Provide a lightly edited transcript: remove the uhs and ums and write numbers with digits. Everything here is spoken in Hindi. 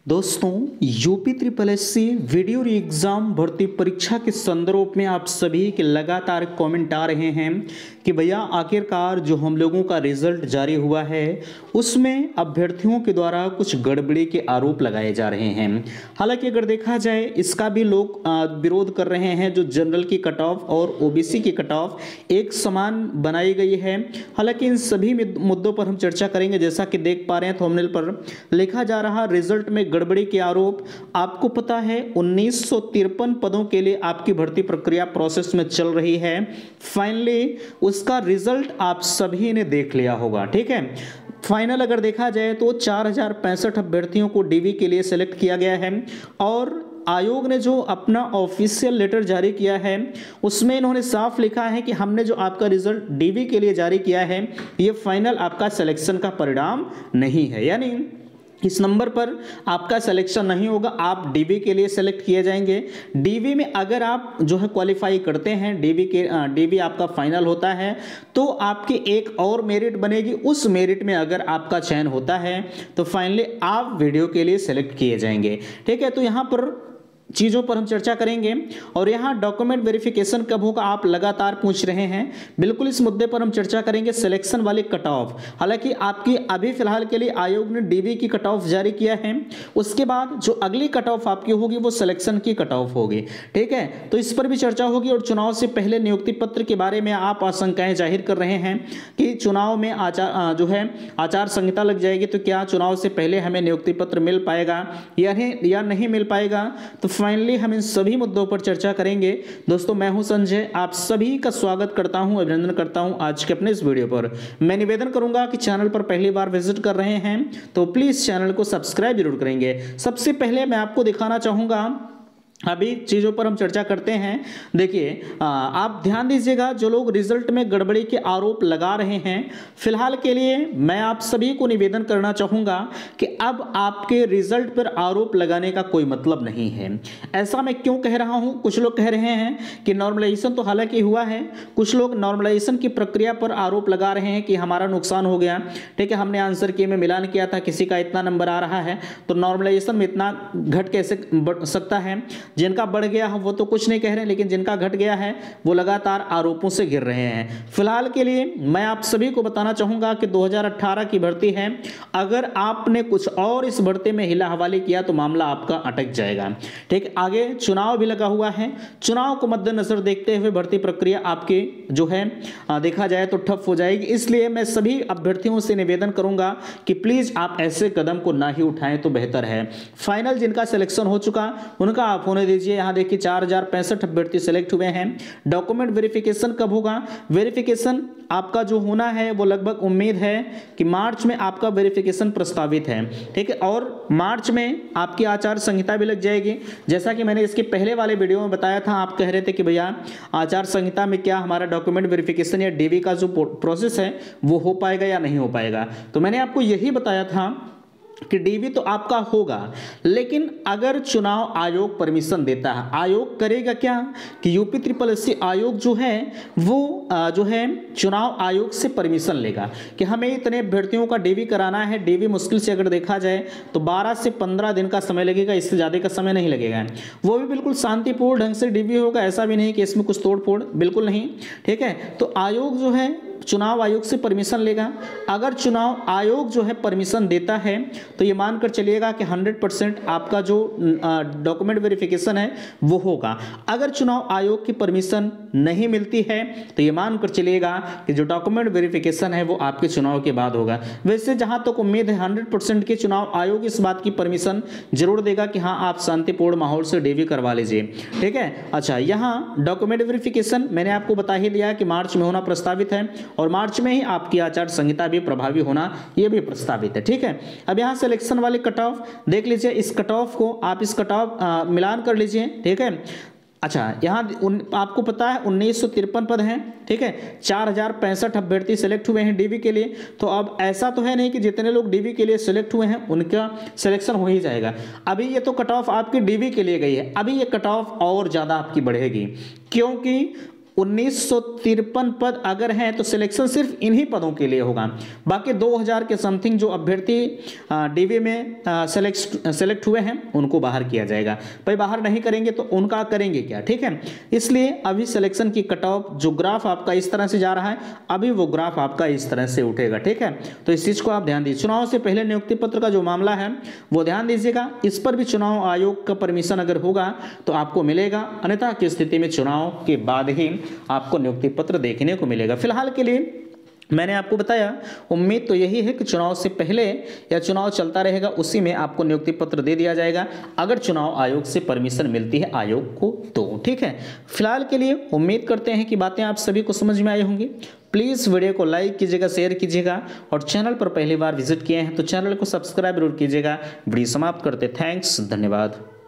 दोस्तों, UP triple S C VDO exam भर्ती परीक्षा के संदर्भ में आप सभी के लगातार कमेंट आ रहे हैं कि भैया आखिरकार जो हम लोगों का रिजल्ट जारी हुआ है उसमें अभ्यर्थियों के द्वारा कुछ गड़बड़ी के आरोप लगाए जा रहे हैं। हालांकि अगर देखा जाए इसका भी लोग विरोध कर रहे हैं। जो जनरल की कट ऑफ और ओबीसी की कट ऑफ एक समान बनाई गई है। हालांकि इन सभी मुद्दों पर हम चर्चा करेंगे। जैसा कि देख पा रहे हैं थंबनेल पर लिखा जा रहा रिजल्ट में गड़बड़ी के आरोप। आपको पता है 1953 पदों के लिए आपकी भर्ती प्रक्रिया प्रोसेस में चल रही है। फाइनली उसका रिजल्ट आप सभी ने देख लिया होगा, ठीक है। फाइनल अगर देखा जाए तो 4065 अभ्यर्थियों को डीवी के लिए सिलेक्ट किया गया है और आयोग ने जो अपना ऑफिशियल लेटर जारी किया है उसमें इन्होंने साफ लिखा है कि हमने जो आपका रिजल्ट डीवी के लिए जारी किया है ये फाइनल आपका सिलेक्शन का परिणाम नहीं है। यानी इस नंबर पर आपका सिलेक्शन नहीं होगा, आप डीवी के लिए सेलेक्ट किए जाएंगे। डीवी में अगर आप जो है क्वालिफाई करते हैं, डीवी आपका फाइनल होता है तो आपकी एक और मेरिट बनेगी। उस मेरिट में अगर आपका चयन होता है तो फाइनली आप वीडियो के लिए सेलेक्ट किए जाएंगे, ठीक है। तो यहाँ पर चीज़ों पर हम चर्चा करेंगे और यहाँ डॉक्यूमेंट वेरिफिकेशन कब होगा आप लगातार पूछ रहे हैं। बिल्कुल इस मुद्दे पर हम चर्चा करेंगे। सिलेक्शन वाली कट ऑफ, हालांकि आपकी अभी फिलहाल के लिए आयोग ने डीवी की कट ऑफ जारी किया है। उसके बाद जो अगली कट ऑफ आपकी होगी वो सिलेक्शन की कट ऑफ होगी, ठीक है। तो इस पर भी चर्चा होगी। और चुनाव से पहले नियुक्ति पत्र के बारे में आप आशंकाएं जाहिर कर रहे हैं कि चुनाव में आचार संहिता लग जाएगी तो क्या चुनाव से पहले हमें नियुक्ति पत्र मिल पाएगा या नहीं मिल पाएगा। तो फाइनली हम इन सभी मुद्दों पर चर्चा करेंगे। दोस्तों, मैं हूं संजय, आप सभी का स्वागत करता हूं, अभिनंदन करता हूं आज के अपने इस वीडियो पर। मैं निवेदन करूंगा कि चैनल पर पहली बार विजिट कर रहे हैं तो प्लीज चैनल को सब्सक्राइब जरूर करेंगे। सबसे पहले मैं आपको दिखाना चाहूंगा, अभी चीज़ों पर हम चर्चा करते हैं। देखिए आप ध्यान दीजिएगा, जो लोग रिजल्ट में गड़बड़ी के आरोप लगा रहे हैं फिलहाल के लिए मैं आप सभी को निवेदन करना चाहूँगा कि अब आपके रिजल्ट पर आरोप लगाने का कोई मतलब नहीं है। ऐसा मैं क्यों कह रहा हूँ, कुछ लोग कह रहे हैं कि नॉर्मलाइजेशन तो हालांकि हुआ है, कुछ लोग नॉर्मलाइजेशन की प्रक्रिया पर आरोप लगा रहे हैं कि हमारा नुकसान हो गया, ठीक है। हमने आंसर की में मिलान किया था, किसी का इतना नंबर आ रहा है तो नॉर्मलाइजेशन में इतना घट कैसे बढ़ सकता है। जिनका बढ़ गया है वो तो कुछ नहीं कह रहे हैं, लेकिन जिनका घट गया है वो लगातार आरोपों से घिर रहे हैं। फिलहाल के लिए मैं आप सभी को बताना चाहूंगा कि 2018 की भर्ती है, अगर आपने कुछ और इस भर्ती में हिला हवाली किया तो मामला आपका अटक जाएगा, ठीक। आगे चुनाव भी लगा हुआ है, चुनाव को मद्देनजर देखते हुए भर्ती प्रक्रिया आपकी जो है देखा जाए तो ठप हो जाएगी। इसलिए मैं सभी अभ्यर्थियों से निवेदन करूंगा कि प्लीज आप ऐसे कदम को ना ही उठाएं तो बेहतर है। फाइनल जिनका सिलेक्शन हो चुका उनका आप होने दीजिए। यहां देखिए 4065 अभ्यर्थी सेलेक्ट हुए हैं। डॉक्यूमेंट वेरिफिकेशन कब होगा, वेरिफिकेशन आपका जो होना है वो लगभग उम्मीद है कि मार्च में आपका वेरिफिकेशन प्रस्तावित है, ठीक है। और मार्च में आपकी आचार संहिता भी लग जाएगी। जैसा कि मैंने इसके पहले वाले वीडियो में बताया था, आप कह रहे थे कि भैया आचार संहिता में क्या हमारा डॉक्यूमेंट वेरिफिकेशन या डीवी का जो प्रोसेस है वो हो पाएगा या नहीं हो पाएगा। तो मैंने आपको यही बताया था कि डीवी तो आपका होगा, लेकिन अगर चुनाव आयोग परमिशन देता है, आयोग करेगा क्या कि यूपी ट्रिपल एस सी आयोग जो है वो जो है चुनाव आयोग से परमिशन लेगा कि हमें इतने अभ्यर्थियों का डीवी कराना है। डीवी मुश्किल से अगर देखा जाए तो 12 से 15 दिन का समय लगेगा, इससे ज़्यादा का समय नहीं लगेगा। वो भी बिल्कुल शांतिपूर्ण ढंग से डीवी होगा, ऐसा भी नहीं कि इसमें कुछ तोड़ फोड़, बिल्कुल नहीं, ठीक है। तो आयोग जो है चुनाव आयोग से परमिशन लेगा। अगर चुनाव आयोग जो है परमिशन देता है तो ये मानकर चलिएगा कि 100% आपका जो डॉक्यूमेंट वेरिफिकेशन है वो होगा। अगर चुनाव आयोग की परमिशन नहीं मिलती है तो ये मानकर चलिएगा कि जो डॉक्यूमेंट वेरिफिकेशन है वो आपके चुनाव के बाद होगा। वैसे जहां तक उम्मीद है 100% के चुनाव आयोग इस बात की परमिशन जरूर देगा कि हाँ आप शांतिपूर्ण माहौल से डीवी करवा लीजिए, ठीक है। अच्छा, यहाँ डॉक्यूमेंट वेरिफिकेशन मैंने आपको बता ही दिया कि मार्च में होना प्रस्तावित है और मार्च में ही आपकी आचार संहिता भी प्रभावी होना ये भी प्रस्तावित है, ठीक है। अब यहाँ सिलेक्शन वाली कट ऑफ देख लीजिए, इस कट ऑफ को आप इस कट ऑफ मिलान कर लीजिए, ठीक है। अच्छा, यहाँ आपको पता है 1953 पद हैं, ठीक है। 4065 अभ्यर्थी सेलेक्ट हुए हैं डीवी के लिए। तो अब ऐसा तो है नहीं कि जितने लोग डीवी के लिए सेलेक्ट हुए हैं उनका सिलेक्शन हो ही जाएगा। अभी ये तो कट ऑफ आपकी डीवी के लिए गई है, अभी ये कट ऑफ और ज़्यादा आपकी बढ़ेगी, क्योंकि 1953 पद अगर हैं तो सिलेक्शन सिर्फ इन्हीं पदों के लिए होगा। बाकी 2000 के समथिंग जो अभ्यर्थी डीवी में सेलेक्ट हुए हैं उनको बाहर किया जाएगा। भाई बाहर नहीं करेंगे तो उनका करेंगे क्या, ठीक है। इसलिए अभी सिलेक्शन की कट ऑफ जो ग्राफ आपका इस तरह से जा रहा है, अभी वो ग्राफ आपका इस तरह से उठेगा, ठीक है। तो इस चीज को आप ध्यान दीजिए। चुनाव से पहले नियुक्ति पत्र का जो मामला है वो ध्यान दीजिएगा, इस पर भी चुनाव आयोग का परमिशन अगर होगा तो आपको मिलेगा, अन्यथा की स्थिति में चुनाव के बाद ही आपको नियुक्ति पत्र देखने को मिलेगा। फिलहाल के लिए मैंने आपको बताया, उम्मीद तो यही है कि चुनाव से पहले या चुनाव चलता रहेगा उसी में आपको नियुक्ति पत्र दे दिया जाएगा, अगर चुनाव आयोग से परमिशन मिलती है आयोग को तो, ठीक है। फिलहाल के लिए उम्मीद करते हैं कि बातें आप सभी को समझ में आई होंगी। प्लीज़ वीडियो को लाइक कीजिएगा, शेयर कीजिएगा और चैनल पर पहली बार विजिट किए हैं तो चैनल को सब्सक्राइब जरूर कीजिएगा। वीडियो समाप्त करते, थैंक्स, धन्यवाद।